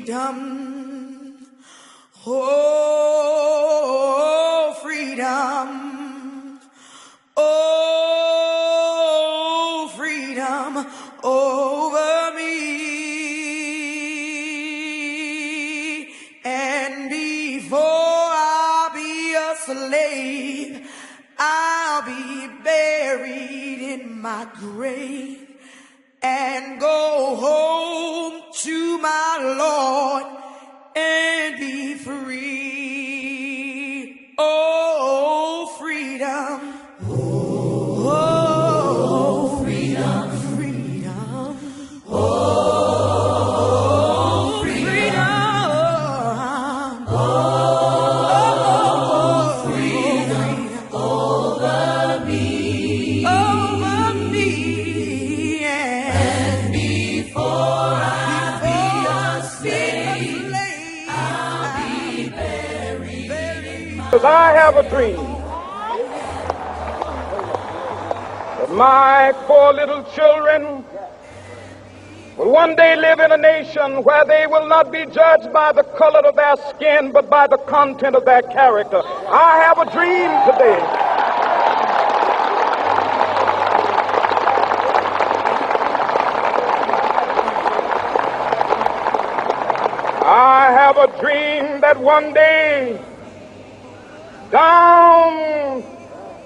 freedom. Oh, freedom. Oh, freedom over me. And before I'll be a slave, I'll be buried in my grave and go home to my Lord and be free. Oh, freedom. Oh, freedom. Freedom. Oh, freedom. Oh, freedom over me. Over me. And before I be a slave, I'll be buried in my... Because I have a dream that my 4 little children will one day live in a nation where they will not be judged by the color of their skin, but by the content of their character. I have a dream today. I have a dream that one day down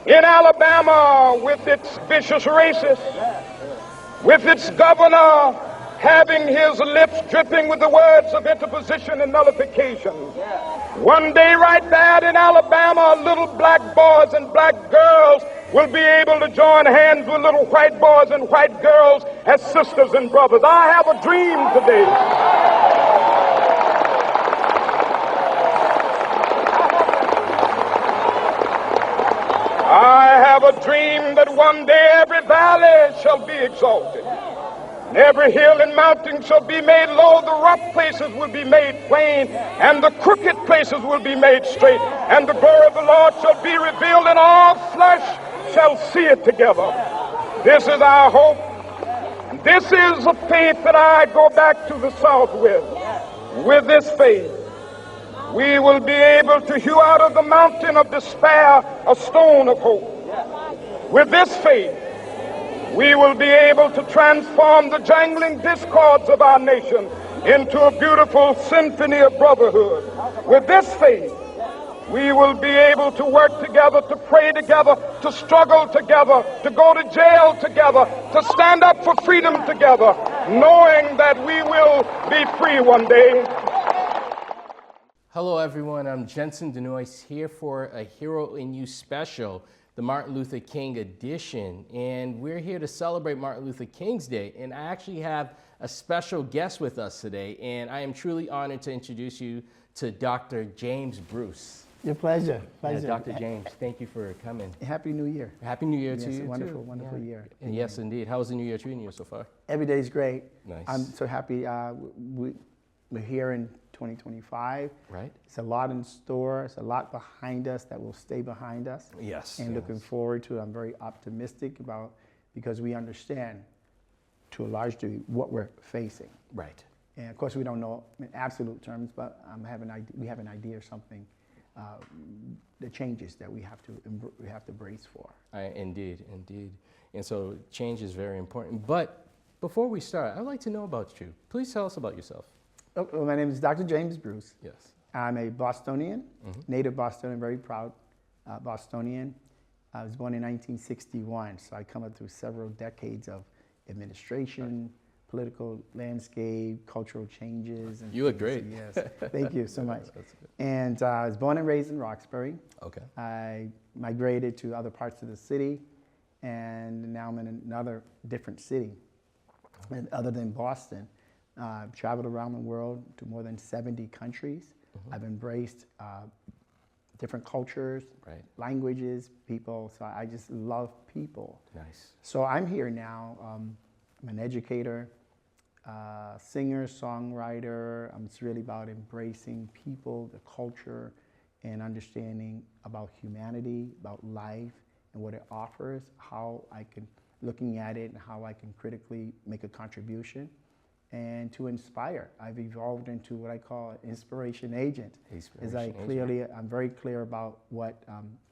in Alabama, with its vicious racists, with its governor having his lips dripping with the words of interposition and nullification, one day right there in Alabama, little black boys and black girls will be able to join hands with little white boys and white girls as sisters and brothers. I have a dream today. I have a dream that one day every valley shall be exalted, and every hill and mountain shall be made low, the rough places will be made plain, and the crooked places will be made straight, and the glory of the Lord shall be revealed, and all flesh shall see it together. This is our hope. This is a faith that I go back to the South with. With this faith, we will be able to hew out of the mountain of despair a stone of hope. With this faith, we will be able to transform the jangling discords of our nation into a beautiful symphony of brotherhood. With this faith, we will be able to work together, to pray together, to struggle together, to go to jail together, to stand up for freedom together, knowing that we will be free one day. Hello everyone, I'm Jensen Denoyes here for a Hero in You special, the Martin Luther King edition. And we're here to celebrate Martin Luther King's Day. And I actually have a special guest with us today. And I am truly honored to introduce you to Dr. James Bruce. Your pleasure. Yeah, Dr. James, thank you for coming. Happy New Year. Happy New Year to Yes, you wonderful, too. wonderful year. And yes, indeed. How was the New Year treating you so far? Every day is great. Nice. I'm so happy we're here in 2025. Right. It's a lot in store. It's a lot behind us that will stay behind us. Yes. And looking forward to it. I'm very optimistic about, because we understand to a large degree what we're facing. Right. And of course we don't know in absolute terms, but we have an idea of something, the changes that we have to brace for. Indeed. And so change is very important. But before we start, I'd like to know about you. Please tell us about yourself. Oh, well, my name is Dr. James Bruce. Yes. I'm a Bostonian, native Bostonian, very proud Bostonian. I was born in 1961, so I come up through several decades of administration, political landscape, cultural changes. And you look great. Yes, thank you so much. That's good. And I was born and raised in Roxbury. Okay. I migrated to other parts of the city, and now I'm in another different city, other than Boston. I've traveled around the world to more than 70 countries. I've embraced different cultures, languages, people. So I just love people. Nice. So I'm here now. I'm an educator, singer, songwriter. It's really about embracing people, the culture, and understanding about humanity, about life, and what it offers, how I can, looking at it and how I can critically make a contribution. and to inspire. I've evolved into what I call an inspiration agent. Inspiration I'm very clear about what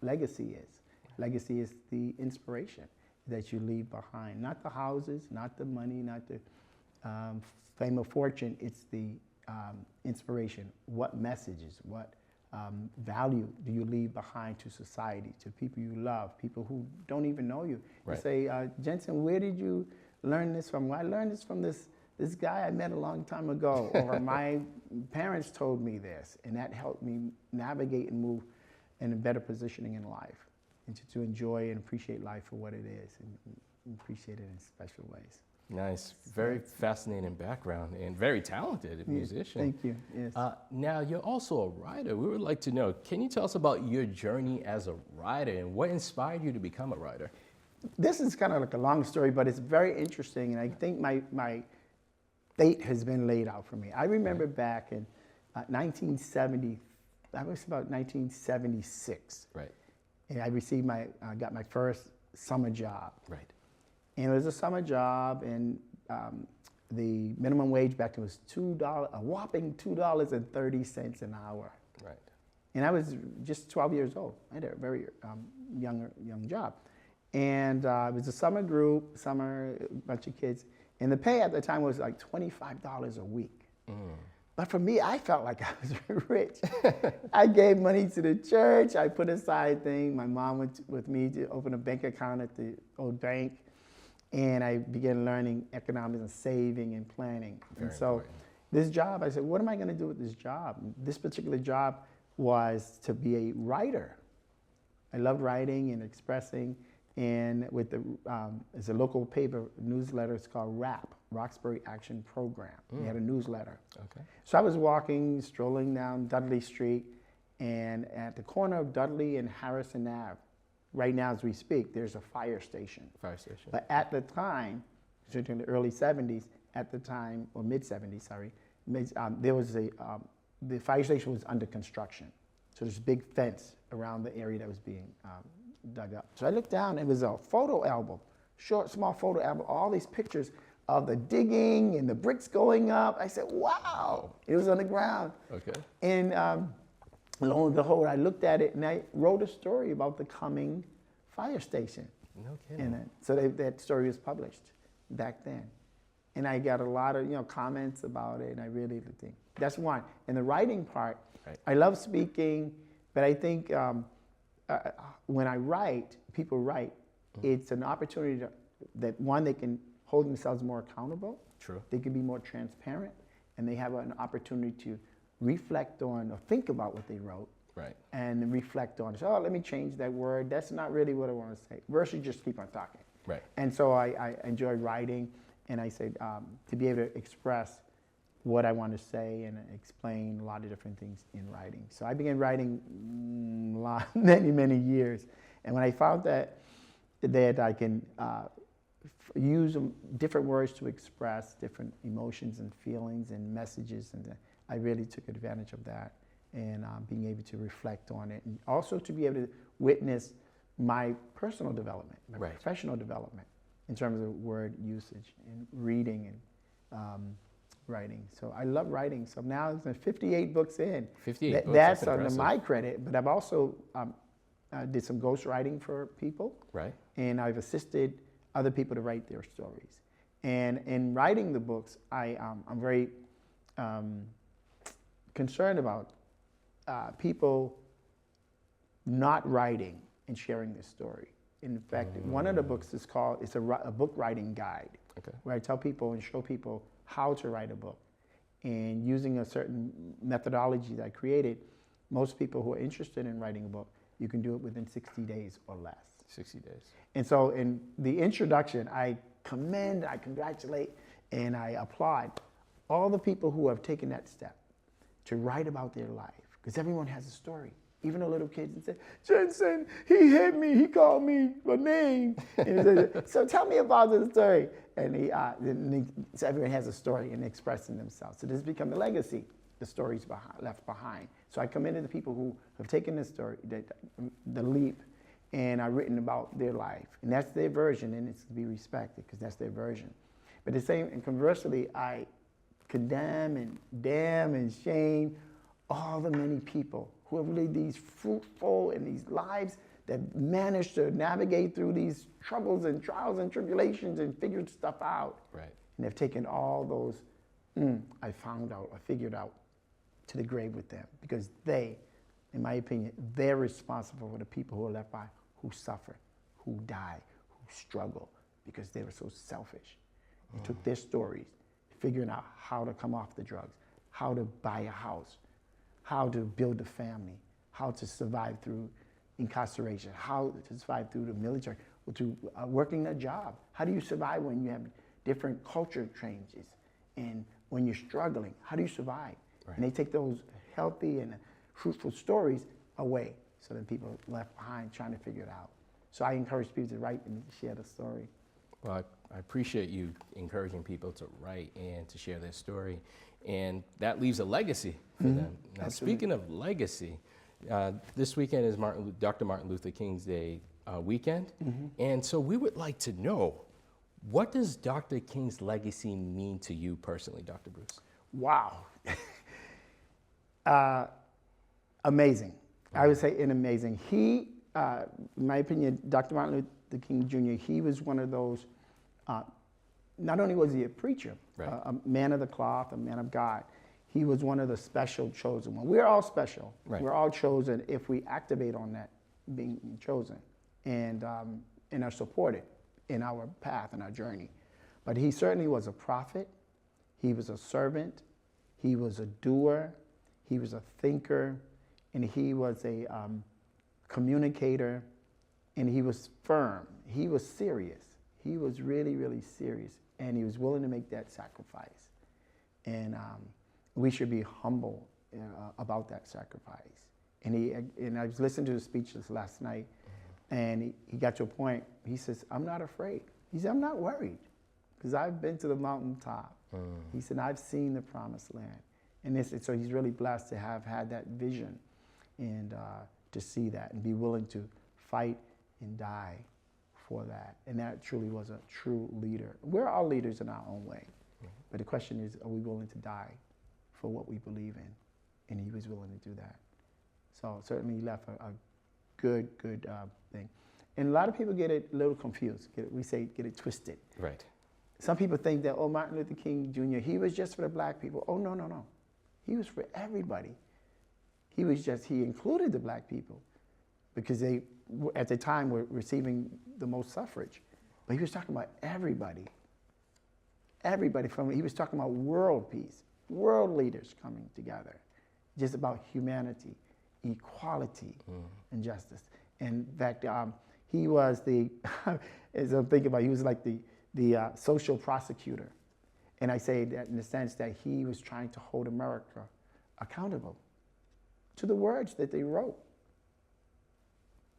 legacy is. Legacy is the inspiration that you leave behind, not the houses, not the money, not the fame or fortune. It's the inspiration. What messages, what value do you leave behind to society, to people you love, people who don't even know you? Right. You say, Jensen, where did you learn this from? Well, I learned this from this guy I met a long time ago, or my parents told me this, and that helped me navigate and move in a better positioning in life, and to enjoy and appreciate life for what it is, and appreciate it in special ways. Nice. Very fascinating background and very talented musician. Thank you. Yes. Now, you're also a writer. We would like to know, can you tell us about your journey as a writer and what inspired you to become a writer? This is kind of like a long story, but it's very interesting, and I think my fate has been laid out for me. I remember back in 1970, I was about 1976. Right. And I got my first summer job. Right. And it was a summer job, and the minimum wage back then was $2, a whopping $2.30 an hour. Right. And I was just 12 years old. I had a very young job. And it was a summer group, bunch of kids. And the pay at the time was like $25 a week. But for me, I felt like I was rich. I gave money to the church. I put aside things. My mom went with me to open a bank account at the old bank. And I began learning economics and saving and planning. Very and so important. this job, I said, what am I going to do with this job? This particular job was to be a writer. I loved writing and expressing. And with it's a local paper newsletter. It's called RAP, Roxbury Action Program. We had a newsletter. Okay. So I was strolling down Dudley Street, and at the corner of Dudley and Harrison Ave, right now as we speak, there's a fire station. Fire station. But at the time, in the early 70s, or mid 70s, sorry, there was the fire station was under construction. So there's a big fence around the area that was being dug up. So I looked down, it was a photo album, small photo album, all these pictures of the digging and the bricks going up. I said, wow, it was on the ground. Okay. And lo and behold, I looked at it and I wrote a story about the coming fire station. No kidding. And so that story was published back then. And I got a lot of comments about it, and I really think that's one. And the writing part, right. I love speaking, but I think when I write, people write, it's an opportunity that one, they can hold themselves more accountable. True. They can be more transparent, and they have an opportunity to reflect on or think about what they wrote. Right. And reflect on it. So, let me change that word. That's not really what I want to say. Versus just keep on talking. Right. And so I enjoy writing, and I said to be able to express what I want to say and explain a lot of different things in writing. So I began writing many years. And when I found that I can use different words to express different emotions and feelings and messages, and I really took advantage of that, and being able to reflect on it, and also to be able to witness my personal development, my right. professional development in terms of word usage and reading and writing. So I love writing. So now it's 58 books in. 58 books. That's under my credit, but I've also did some ghostwriting for people. Right. And I've assisted other people to write their stories. And in writing the books, I'm very concerned about people not writing and sharing their story. In fact, one of the books is called, it's a book writing guide, okay. where I tell people and show people how to write a book. And using a certain methodology that I created, most people who are interested in writing a book, you can do it within 60 days or less. 60 days. And so in the introduction, I commend, I congratulate, and I applaud all the people who have taken that step to write about their life. Because everyone has a story. Even the little kids and say, Jensen, he hit me, he called me a name. And so tell me about the story. And so everyone has a story and expressing themselves. So this has become the legacy, the stories left behind. So I commend the people who have taken this story, the leap, and are written about their life. And that's their version, and it's to be respected because that's their version. But the same, and conversely, I condemn and damn and shame all the many people who have lived these fruitful and these lives that managed to navigate through these troubles and trials and tribulations and figured stuff out. Right. And they've taken all those, I found out, I figured out, to the grave with them. Because they, in my opinion, they're responsible for the people who are left by, who suffer, who die, who struggle, because they were so selfish. They took their stories, figuring out how to come off the drugs, how to buy a house, how to build a family, how to survive through incarceration, how to survive through the military, or to working a job. How do you survive when you have different culture changes and when you're struggling? How do you survive? Right. And they take those healthy and fruitful stories away so that people are left behind trying to figure it out. So I encourage people to write and share the story. Well, I appreciate you encouraging people to write and to share their story. And that leaves a legacy for them. Now, Absolutely. Speaking of legacy, this weekend is Dr. Martin Luther King's Day weekend. And so we would like to know, what does Dr. King's legacy mean to you personally, Dr. Bruce? Wow. Amazing. I would say amazing. He, in my opinion, Dr. Martin Luther King Jr., he was one of those, not only was he a preacher, right. A man of the cloth, a man of God, he was one of the special chosen ones. We're all special. Right. We're all chosen if we activate on that being chosen and are supported in our path and our journey. But he certainly was a prophet. He was a servant. He was a doer. He was a thinker. And he was a communicator. And he was firm. He was serious. He was really, really serious. And he was willing to make that sacrifice. And we should be humble about that sacrifice. And I was listening to his speech this last night, and he got to a point, he says, I'm not afraid. He said, I'm not worried, because I've been to the mountaintop. He said, I've seen the promised land. And so he's really blessed to have had that vision and to see that and be willing to fight and die for that. And that truly was a true leader. We're all leaders in our own way. But the question is, are we willing to die for what we believe in? And he was willing to do that. So certainly he left a good thing. And a lot of people get it a little confused. Get it twisted. Right. Some people think that, oh, Martin Luther King Jr., he was just for the black people. Oh, no. He was for everybody. He included the black people because they, at the time, were receiving the most suffrage. But he was talking about everybody. Everybody he was talking about world peace, world leaders coming together, just about humanity, equality, and justice. And in fact, he was as I'm thinking about, he was like the social prosecutor. And I say that in the sense that he was trying to hold America accountable to the words that they wrote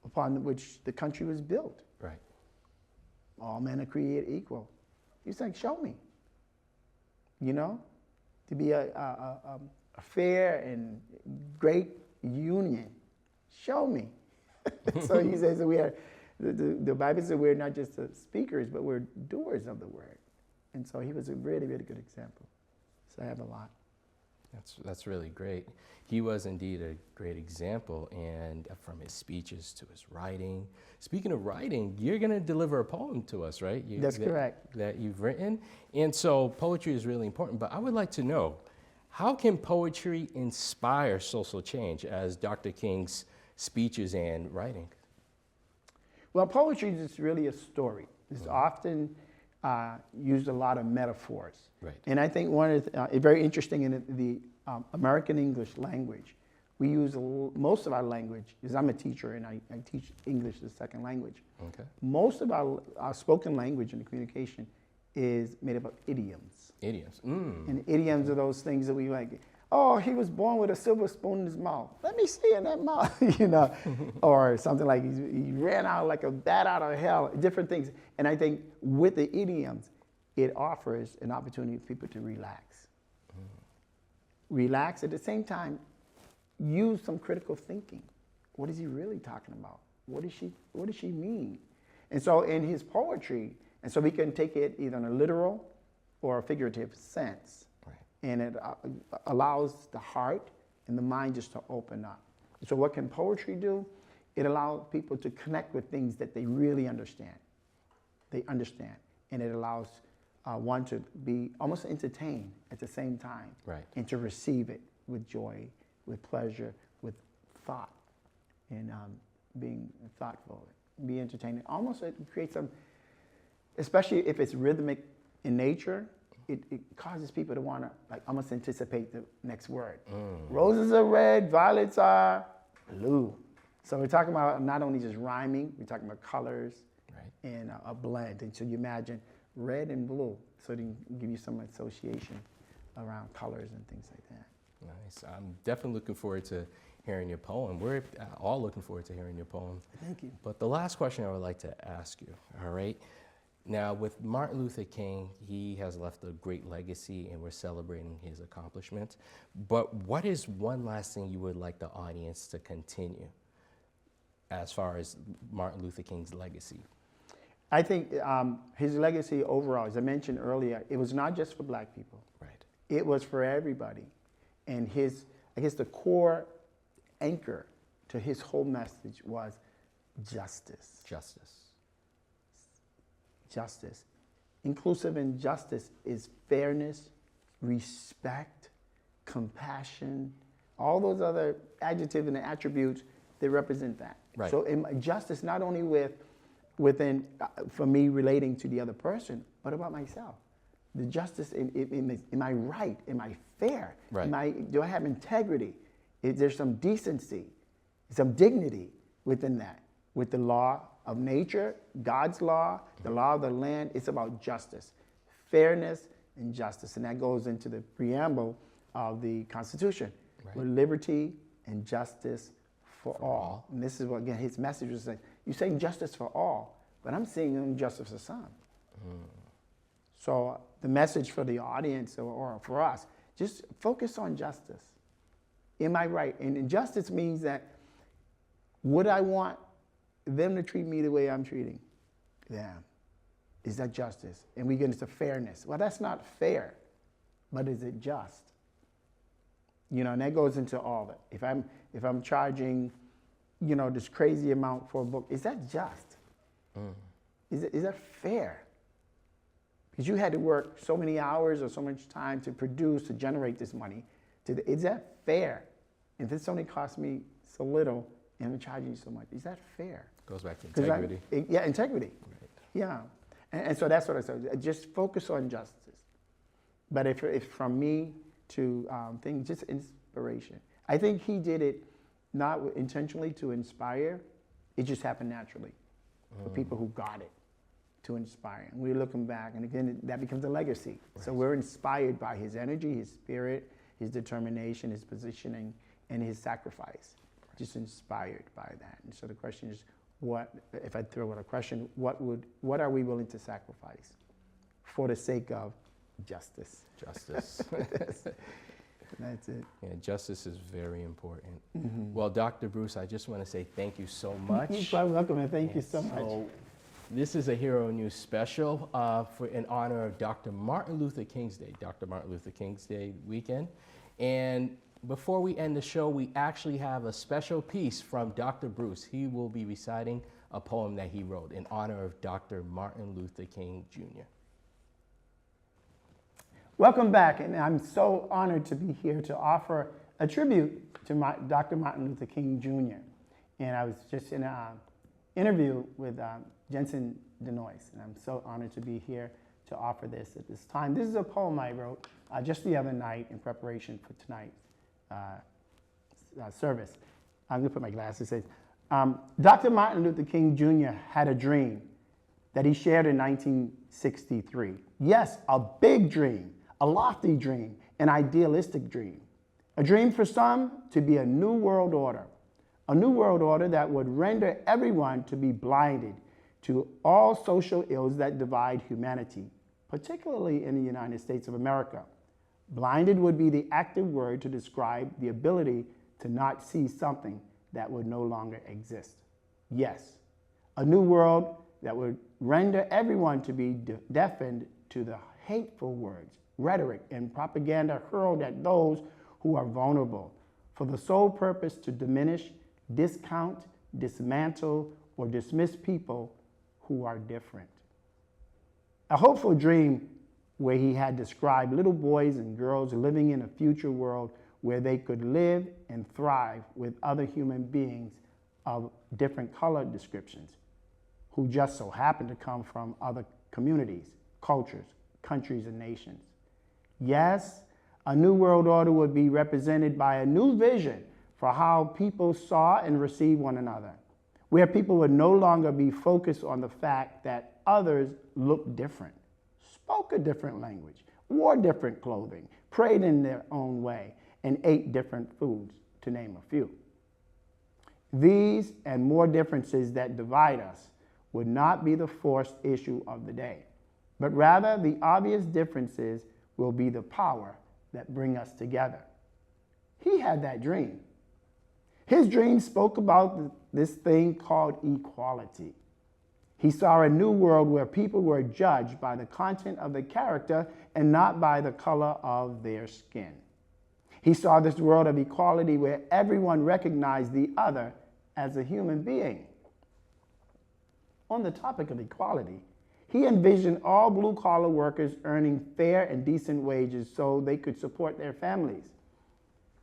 upon which the country was built. Right. All men are created equal. He's like, show me. To be a fair and great union. Show me. So he says that we are, the Bible says we're not just speakers, but we're doers of the word. And so he was a really, really good example. So I have a lot. That's really great. He was indeed a great example, and from his speeches to his writing. Speaking of writing, you're going to deliver a poem to us, right? That's correct. That you've written. And so poetry is really important, but I would like to know, how can poetry inspire social change as Dr. King's speeches and writing? Well, poetry is really a story. It's often used a lot of metaphors. Right. And I think one is very interesting in the American English language. We use most of our language, because I'm a teacher and I teach English as a second language. Okay. Most of our spoken language and communication is made up of idioms. Idioms. And idioms are those things that we like, oh, he was born with a silver spoon in his mouth. Let me see in that mouth, Or something like he ran out like a bat out of hell, different things. And I think with the idioms, it offers an opportunity for people to relax. Relax, at the same time, use some critical thinking. What is he really talking about? What does she mean? And so in his poetry, and so we can take it either in a literal or a figurative sense. Right. and it allows the heart and the mind just to open up. So what can poetry do? It allows people to connect with things that they really understand. They understand, and it allows one to be almost entertained at the same time, Right. and to receive it with joy, with pleasure, with thought, and being thoughtful, be entertaining. Almost it creates some, especially if it's rhythmic in nature, it causes people to want to like almost anticipate the next word. Roses are red, violets are blue. So we're talking about not only just rhyming, we're talking about colors, Right. and a blend. And so you imagine red and blue, so it can give you some association around colors and things like that. Nice. I'm definitely looking forward to hearing your poem. We're all looking forward to hearing your poem. Thank you. But the last question I would like to ask you, all right? Now, with Martin Luther King, he has left a great legacy and we're celebrating his accomplishments. But what is one last thing you would like the audience to continue as far as Martin Luther King's legacy? I think his legacy overall, as I mentioned earlier, it was not just for black people. Right. It was for everybody. And his, I guess the core anchor to his whole message was justice. Justice. Justice. Inclusive in justice is fairness, respect, compassion, all those other adjectives and attributes that represent that. Right. So justice not only within, for me relating to the other person, but about myself. The justice, am I right? Am I fair? Right. Do I have integrity? Is there some decency, some dignity within that? With the law of nature, God's law, the law of the land, it's about justice, fairness, and justice. And that goes into the preamble of the Constitution, Right. with liberty and justice for all. And this is what, again, his message was saying, you're saying justice for all, but I'm saying justice for some. So the message for the audience or for us, just focus on justice. Am I right? And justice means that would I want them to treat me the way I'm treating them? Is that justice? And we get into fairness. Well, that's not fair, but is it just? You know, and that goes into all of it. If I'm charging, you know, this crazy amount for a book, is that just? Is that fair? Because you had to work so many hours or so much time to produce, to generate this money. Is that fair? If this only cost me so little and I'm charging you so much, is that fair? Goes back to integrity. Yeah, integrity. Right. Yeah. And so that's what I said. Just focus on justice. But if from me to things, just inspiration. I think he did it not intentionally to inspire. It just happened naturally for people who got it, to inspire. And we're looking back, and again, that becomes a legacy. Right. So we're inspired by his energy, his spirit, his determination, his positioning, and his sacrifice. Right. Just inspired by that. And so the question is, what, if I throw out a question, what are we willing to sacrifice for the sake of justice? Justice. That's it. Yeah, justice is very important. Well, Dr. Bruce, I just want to say thank you so much. You're quite welcome, and thank you so much. So, this is a Hero News special in honor of Dr. Martin Luther King's Day, Dr. Martin Luther King's Day weekend. And before we end the show, we actually have a special piece from Dr. Bruce. He will be reciting a poem that he wrote in honor of Dr. Martin Luther King, Jr. Welcome back, and I'm so honored to be here to offer a tribute to Dr. Martin Luther King, Jr. And I was just in an interview with Jensen Denoyes, and I'm so honored to be here to offer this at this time. This is a poem I wrote just the other night in preparation for tonight's service. I'm gonna put my glasses. It says, Dr. Martin Luther King Jr. had a dream that he shared in 1963. Yes, a big dream, a lofty dream, an idealistic dream. A dream for some to be a new world order. A new world order that would render everyone to be blinded to all social ills that divide humanity, particularly in the United States of America. Blinded would be the active word to describe the ability to not see something that would no longer exist. Yes, a new world that would render everyone to be deafened to the hateful words rhetoric and propaganda hurled at those who are vulnerable for the sole purpose to diminish, discount, dismantle, or dismiss people who are different. A hopeful dream where he had described little boys and girls living in a future world where they could live and thrive with other human beings of different color descriptions, who just so happen to come from other communities, cultures, countries, and nations. Yes, a new world order would be represented by a new vision for how people saw and received one another, where people would no longer be focused on the fact that others looked different, spoke a different language, wore different clothing, prayed in their own way, and ate different foods, to name a few. These and more differences that divide us would not be the forced issue of the day, but rather the obvious differences will be the power that bring us together. He had that dream. His dream spoke about this thing called equality. He saw a new world where people were judged by the content of the character and not by the color of their skin. He saw this world of equality where everyone recognized the other as a human being. On the topic of equality, he envisioned all blue-collar workers earning fair and decent wages so they could support their families.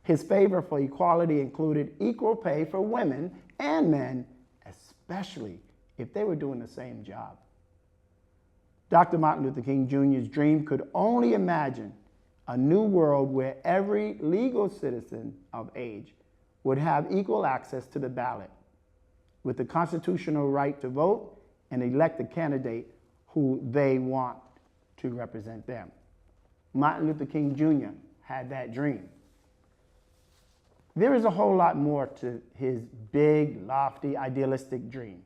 His favor for equality included equal pay for women and men, especially if they were doing the same job. Dr. Martin Luther King Jr.'s dream could only imagine a new world where every legal citizen of age would have equal access to the ballot, with the constitutional right to vote and elect a candidate who they want to represent them. Martin Luther King Jr. had that dream. There is a whole lot more to his big, lofty, idealistic dream.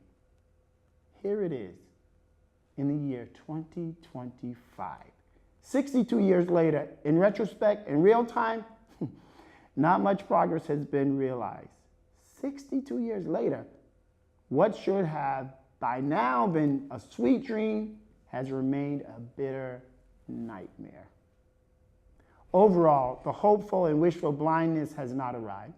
Here it is, in the year 2025. 62 years later, in retrospect, in real time, not much progress has been realized. 62 years later, what should have by now been a sweet dream has remained a bitter nightmare. Overall, the hopeful and wishful blindness has not arrived.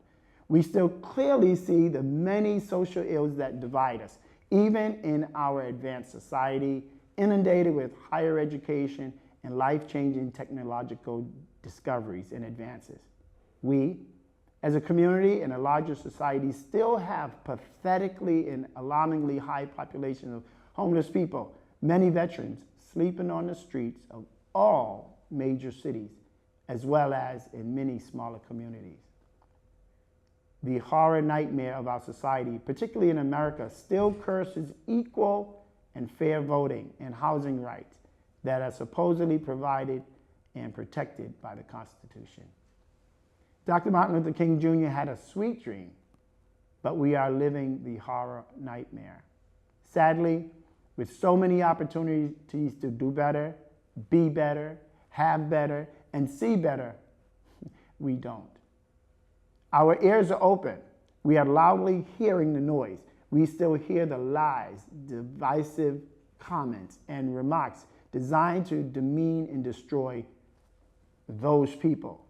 We still clearly see the many social ills that divide us, even in our advanced society, inundated with higher education and life-changing technological discoveries and advances. We, as a community and a larger society, still have pathetically and alarmingly high populations of homeless people, many veterans sleeping on the streets of all major cities, as well as in many smaller communities. The horror nightmare of our society, particularly in America, still curses equal and fair voting and housing rights that are supposedly provided and protected by the Constitution. Dr. Martin Luther King Jr. had a sweet dream, but we are living the horror nightmare. Sadly, with so many opportunities to do better, be better, have better, and see better, we don't. Our ears are open. We are loudly hearing the noise. We still hear the lies, divisive comments, and remarks designed to demean and destroy those people.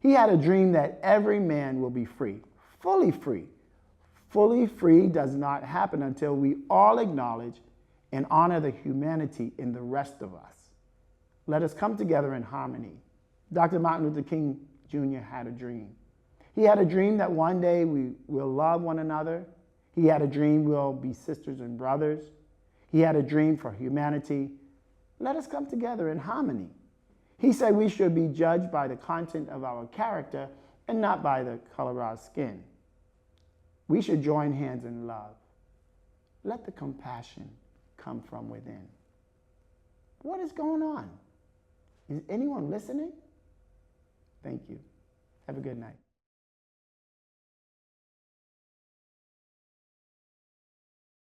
He had a dream that every man will be free, fully free. Fully free does not happen until we all acknowledge and honor the humanity in the rest of us. Let us come together in harmony. Dr. Martin Luther King Jr. had a dream. He had a dream that one day we will love one another. He had a dream we'll be sisters and brothers. He had a dream for humanity. Let us come together in harmony. He said we should be judged by the content of our character and not by the color of our skin. We should join hands in love. Let the compassion come from within. What is going on? Is anyone listening? Thank you. Have a good night.